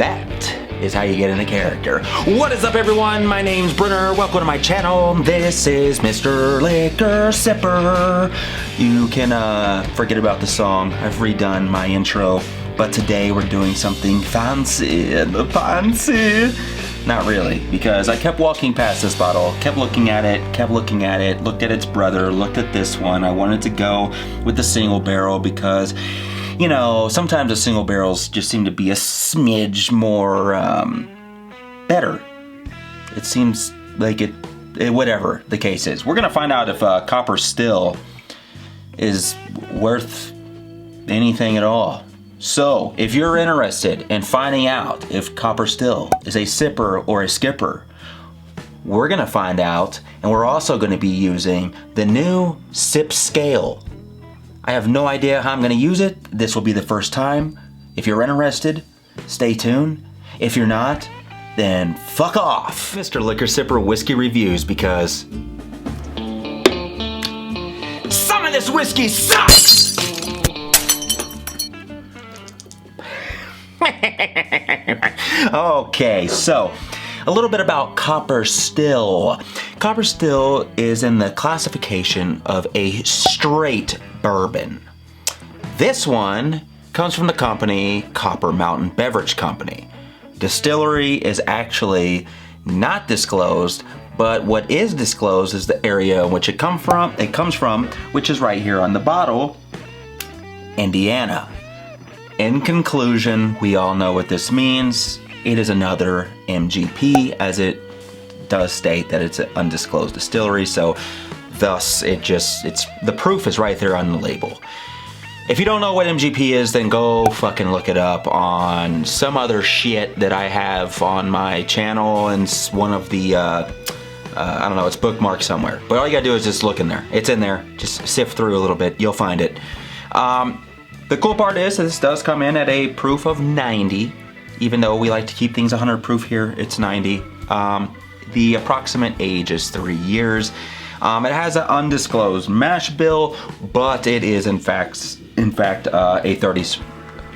that is how you get into character. What is up, everyone? My name's Brunner. Welcome to my channel. This is Mr. Liquor Sipper. You can forget about the song. I've redone my intro, but today we're doing something fancy. Not really, because I kept walking past this bottle, kept looking at it, looked at its brother, looked at this one. I wanted to go with the single barrel because, you know, sometimes the single barrels just seem to be a smidge more better. It seems like it, whatever the case is. We're gonna find out if Copper Still is worth anything at all. So, if you're interested in finding out if Copper Still is a sipper or a skipper, we're gonna find out, and we're also gonna be using the new sip scale. I have no idea how I'm gonna use it. This will be the first time. If you're interested, stay tuned. If you're not, then fuck off. Mr. Liquor Sipper Whiskey Reviews, because some of this whiskey sucks! Okay, so a little bit about Copper Still. Copper Still is in the classification of a straight bourbon. This one comes from the company Copper Mountain Beverage Company. Distillery is actually not disclosed, but what is disclosed is the area in which it comes from, which is right here on the bottle, Indiana. In conclusion, we all know what this means. It is another MGP, as it does state that it's an undisclosed distillery, so thus the proof is right there on the label. If you don't know what MGP is, then go fucking look it up on some other shit that I have on my channel, and one of the I don't know, it's bookmarked somewhere. But all you gotta do is just look in there. It's in there. Just sift through a little bit, you'll find it. The cool part is that this does come in at a proof of 90. Even though we like to keep things 100 proof here, it's 90. The approximate age is 3 years. It has an undisclosed mash bill, but it is in fact a 30.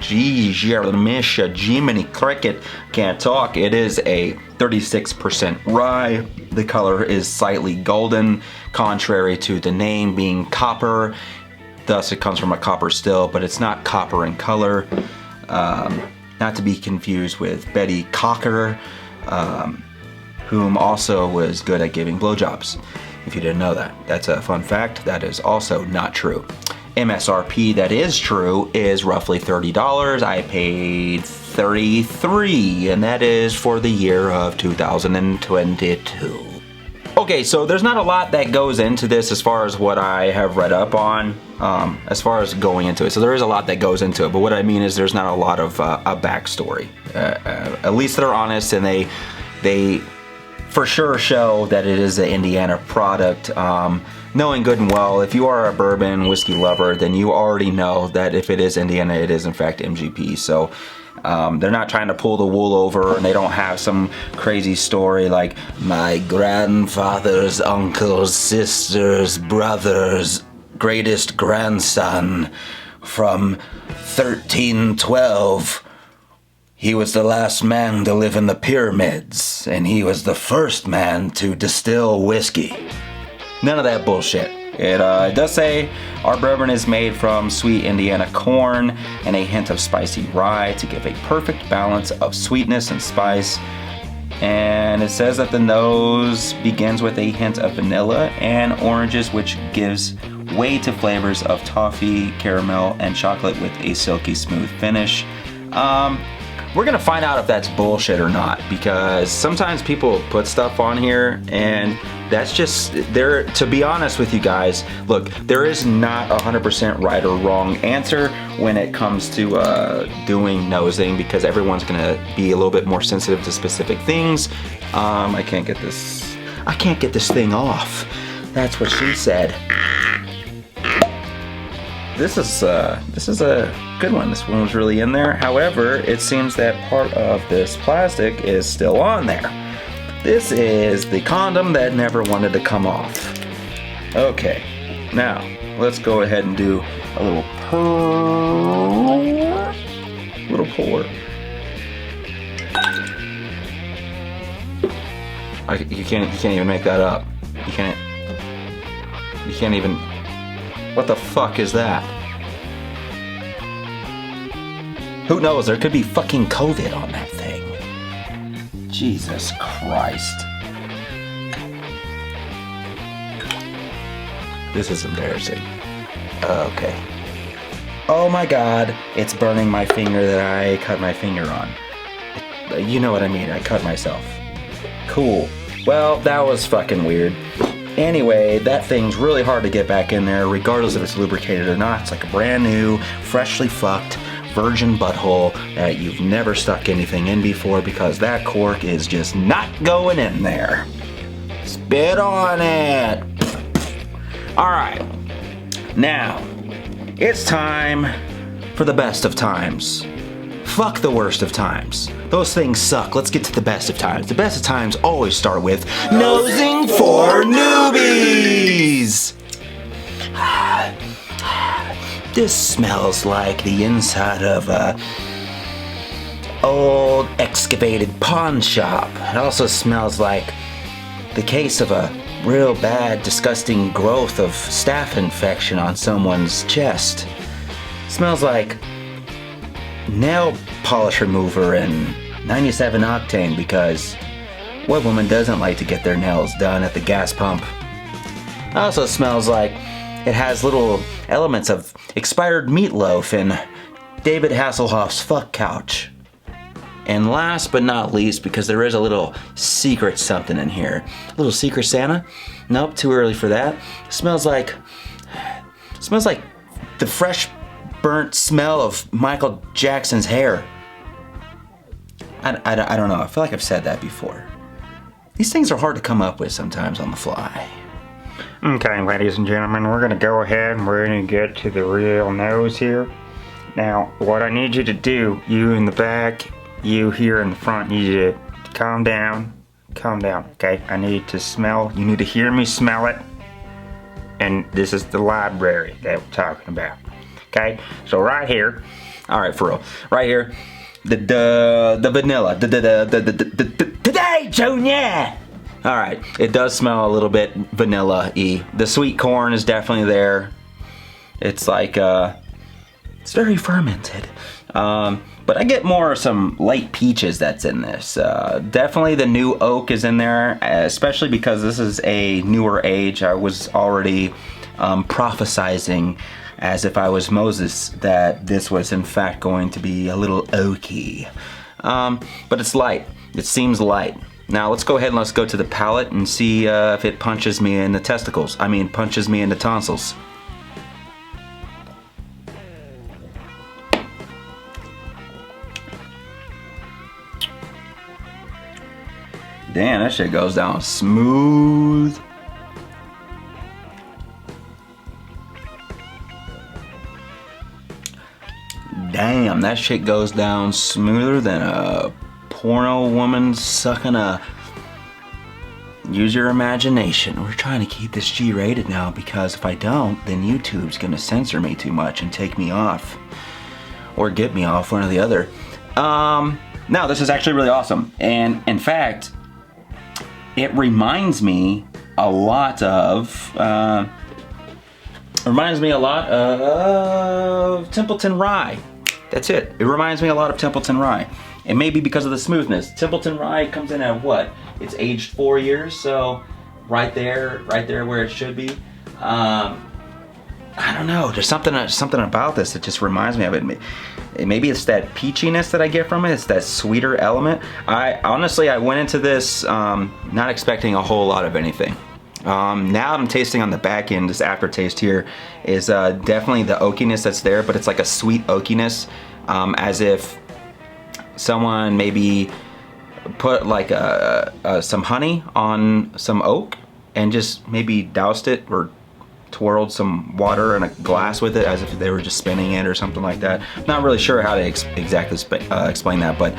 Jiminy Cricket, can't talk. It is a 36% rye. The color is slightly golden, contrary to the name being copper. Thus, it comes from a Copper Still, but it's not copper in color. Not to be confused with Betty Cocker, whom also was good at giving blowjobs. If you didn't know that, that's a fun fact. That is also not true. MSRP that is true is roughly $30. I paid $33, and that is for the year of 2022. Okay, so there's not a lot that goes into this as far as what I have read up on, as far as going into it. So there is a lot that goes into it, but what I mean is there's not a lot of a backstory. At least they're honest, and they for sure show that it is an Indiana product. Knowing good and well, if you are a bourbon whiskey lover, then you already know that if it is Indiana, it is in fact MGP. So they're not trying to pull the wool over, and they don't have some crazy story like my grandfather's uncle's sister's brother's greatest grandson from 1312. He was the last man to live in the pyramids, and he was the first man to distill whiskey. None of that bullshit. It does say our bourbon is made from sweet Indiana corn and a hint of spicy rye to give a perfect balance of sweetness and spice. And it says that the nose begins with a hint of vanilla and oranges, which gives way to flavors of toffee, caramel, and chocolate with a silky smooth finish. We're gonna find out if that's bullshit or not, because sometimes people put stuff on here and that's just, to be honest with you guys, look, there is not 100% right or wrong answer when it comes to doing nosing, because everyone's gonna be a little bit more sensitive to specific things. I can't get this thing off. That's what she said. This is a good one. This one was really in there. However, it seems that part of this plastic is still on there. This is the condom that never wanted to come off. Okay, now let's go ahead and do a little pour. You can't even make that up. You can't even. What the fuck is that? Who knows? There could be fucking COVID on that thing. Jesus Christ. This is embarrassing. Okay. Oh my God, it's burning my finger that I cut my finger on. You know what I mean, I cut myself. Cool. Well, that was fucking weird. Anyway, that thing's really hard to get back in there, regardless if it's lubricated or not. It's like a brand new, freshly fucked, virgin butthole that you've never stuck anything in before because that cork is just not going in there. Spit on it. All right. Now, it's time for the best of times. Fuck the worst of times. Those things suck. Let's get to the best of times. The best of times always start with nosing for newbies. This smells like the inside of a old excavated pawn shop. It also smells like the case of a real bad, disgusting growth of staph infection on someone's chest. It smells like nail polish remover and 97 octane because what woman doesn't like to get their nails done at the gas pump? It also smells like it has little elements of expired meatloaf and David Hasselhoff's fuck couch. And last but not least, because there is a little secret something in here. A little secret Santa? Nope, too early for that. Smells like the fresh burnt smell of Michael Jackson's hair. I don't know, I feel like I've said that before. These things are hard to come up with sometimes on the fly. Okay, ladies and gentlemen, we're gonna go ahead and we're gonna get to the real nose here. Now, what I need you to do, you in the back, you here in the front, you need to calm down, okay? I need to smell, you need to hear me smell it. And this is the library that we're talking about, okay? So right here, all right, for real, right here, the vanilla, today, Junior. All right, it does smell a little bit vanilla-y. The sweet corn is definitely there. It's like, it's very fermented. But I get more some light peaches that's in this. Definitely the new oak is in there, especially because this is a newer age. I was already prophesizing as if I was Moses that this was in fact going to be a little oaky. But it's light. It seems light. Now let's go ahead and let's go to the palate and see if it punches me in the testicles. I mean, punches me in the tonsils. Damn, that shit goes down smooth. Damn, that shit goes down smoother than a porno woman sucking a... Use your imagination. We're trying to keep this G-rated now because if I don't, then YouTube's gonna censor me too much and take me off. Or get me off, one or the other. Now, this is actually really awesome. And in fact, it reminds me a lot of Templeton Rye. That's it. It reminds me a lot of Templeton Rye. It may be because of the smoothness. Templeton Rye comes in at what? It's aged 4 years, so right there where it should be. I don't know. There's something about this that just reminds me of it. Maybe it's that peachiness that I get from it. It's that sweeter element. I went into this not expecting a whole lot of anything. Now I'm tasting on the back end, this aftertaste here is definitely the oakiness that's there, but it's like a sweet oakiness, as if someone maybe put like some honey on some oak and just maybe doused it or twirled some water in a glass with it as if they were just spinning it or something like that. Not really sure how to exactly explain that, but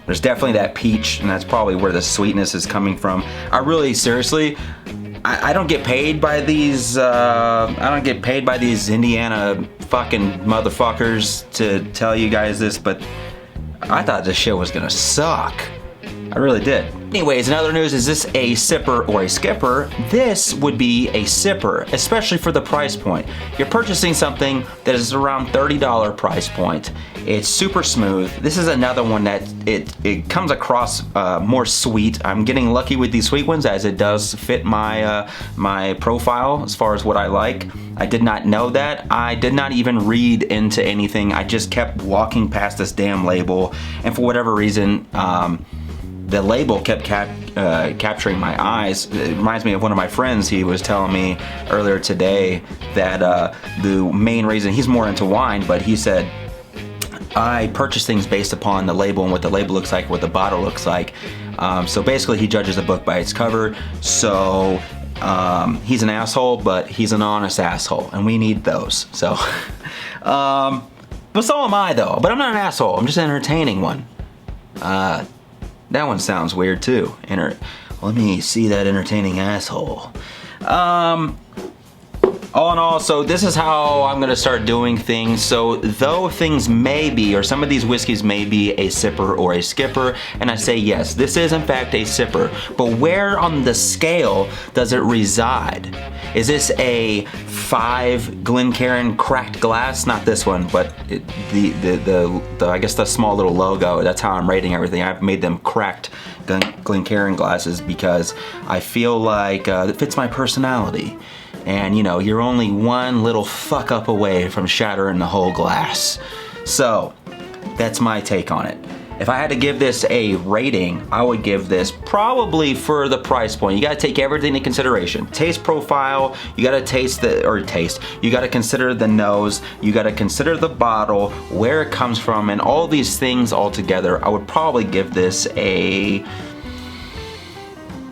there's definitely that peach, and that's probably where the sweetness is coming from. I really, seriously, I don't get paid by these, Indiana fucking motherfuckers to tell you guys this, but I thought this shit was gonna suck. I really did. Anyways, in other news, is this a sipper or a skipper? This would be a sipper, especially for the price point. You're purchasing something that is around $30 price point. It's super smooth. This is another one that it comes across more sweet. I'm getting lucky with these sweet ones as it does fit my my profile as far as what I like. I did not know that. I did not even read into anything. I just kept walking past this damn label, and for whatever reason, the label kept capturing my eyes. It reminds me of one of my friends. He was telling me earlier today that the main reason, he's more into wine, but he said, I purchase things based upon the label and what the label looks like, what the bottle looks like. So basically he judges a book by its cover. So he's an asshole, but he's an honest asshole, and we need those. So, but so am I though. But I'm not an asshole. I'm just an entertaining one. That one sounds weird too. Let me see that entertaining asshole. All in all, so this is how I'm gonna start doing things. So though things may be, or some of these whiskeys may be a sipper or a skipper, and I say yes, this is in fact a sipper, but where on the scale does it reside? Is this a 5 Glencairn cracked glass? Not this one, but the I guess the small little logo, that's how I'm rating everything. I've made them cracked Glencairn glasses because I feel like it fits my personality. And you know, you're only one little fuck up away from shattering the whole glass. So, that's my take on it. If I had to give this a rating, I would give this probably for the price point. You gotta take everything into consideration. Taste profile, you gotta you gotta consider the nose, you gotta consider the bottle, where it comes from, and all these things all together. I would probably give this a,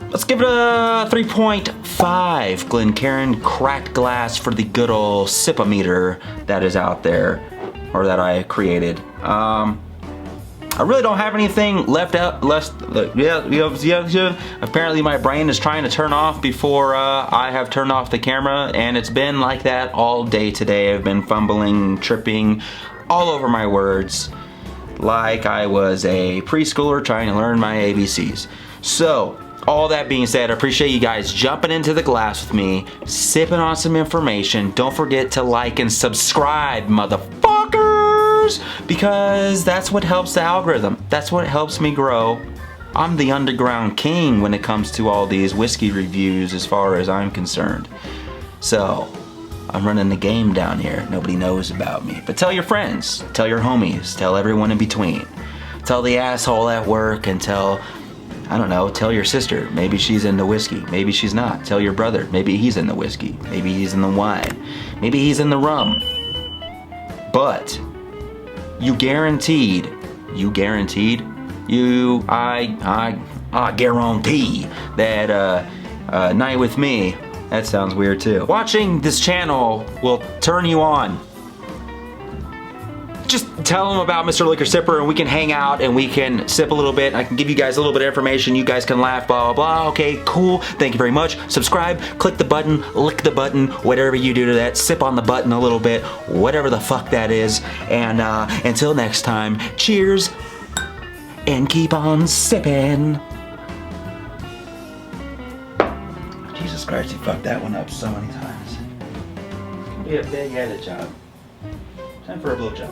let's give it a 3.5 Glencairn cracked glass for the good old sipometer that is out there, or that I created. I really don't have anything left out. Apparently my brain is trying to turn off before I have turned off the camera, and it's been like that all day today. I've been fumbling, tripping all over my words like I was a preschooler trying to learn my ABCs. So, all that being said, I appreciate you guys jumping into the glass with me, sipping on some information. Don't forget to like and subscribe, motherfuckers, because that's what helps the algorithm. That's what helps me grow. I'm the underground king when it comes to all these whiskey reviews as far as I'm concerned. So, I'm running the game down here. Nobody knows about me. But tell your friends, tell your homies, tell everyone in between. Tell the asshole at work, and tell, I don't know, tell your sister. Maybe she's into whiskey. Maybe she's not. Tell your brother. Maybe he's in the whiskey. Maybe he's in the wine. Maybe he's in the rum. But I guarantee that night with me, that sounds weird too. Watching this channel will turn you on. Just tell them about Mr. Liquor Sipper, and we can hang out and we can sip a little bit. I can give you guys a little bit of information. You guys can laugh, blah, blah, blah. Okay, cool. Thank you very much. Subscribe, click the button, lick the button, whatever you do to that. Sip on the button a little bit, whatever the fuck that is. And until next time, cheers and keep on sipping. Jesus Christ, you fucked that one up so many times. It's gonna be a big edit job. Time for a blowjob.